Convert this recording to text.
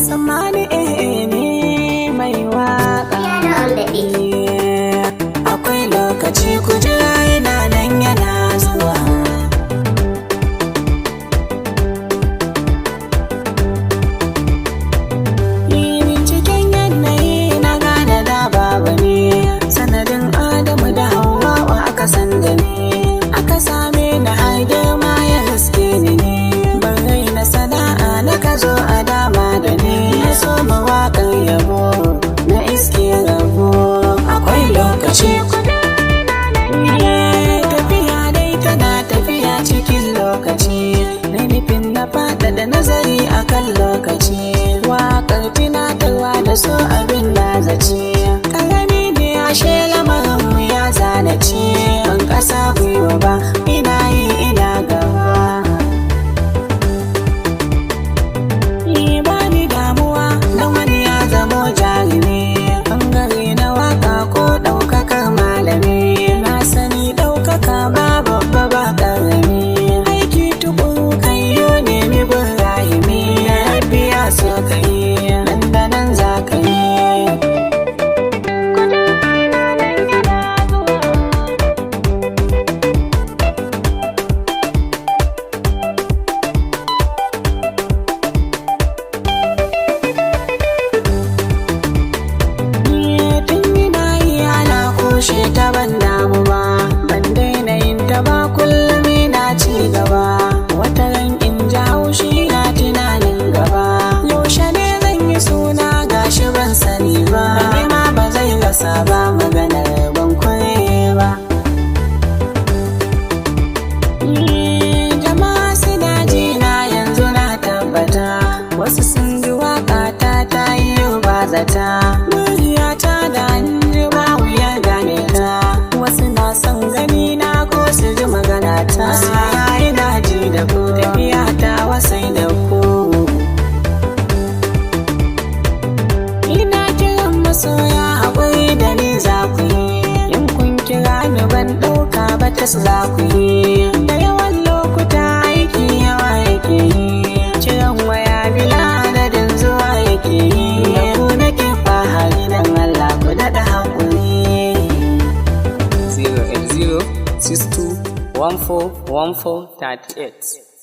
Samani ne mai waka. Akwai lokaci ku jira yana nan yana zuwa. Cikin yanayi na gane da babu ne, sanadin Adamu da Hawwa'u aka san da ni, aka same ni har girma ya haske ni ne. Ban raina sana'a na ka zo a dama da ni, na so mawaƙar yabo na iske rabo. Akwai lokaci tafiya dai tana tafiya cikin lokaci, na nufin na faɗaɗa nazari akan lokaci. Waƙar tunatarwa da so abin da zaci, ƙarami ne ashe lamarinmu ya zanaci. Ban ƙasa gwiwa ba, ina yi ina gaba. Ba ni damuwa don wani ya zamo jarumi, ɓangare na waƙa ko ɗaukakar malami. Na sani ɗaukaka ba babba ba ƙarami, aiki tukuru kai yo nemi bin rahimi. Rabbi ya so ka yi, nan da nan za ka yi. Kushe ta ban damu ba, ban daina yin ta ba, kullum ina ci gaba. Wata ran in ji haushi na tunanin gaba, yaushe ne zan yi suna gashi ban sani ba. Ma ba zai rasa ba, maganar ban kware ba. Jama'a suna ji na yanzu na tabbata, wasu sun ji waƙa ta yi yau ba zata. Muryata da hanji ba wuya gane ta, wasu na son gani na ko su ji magana ta. Ina ji da ku, tafiya ta wasai da ku. Ina kiran masoya haƙuri da ni za ku yi, in kun kira ni ban ɗauka ba tas za ku yi. Da yawan lokuta aiki yawa yake yi, kiran waya bila adadin zuwa yake yi. Da ku nake fahari don Allah ku daɗa haƙuri. 08062141438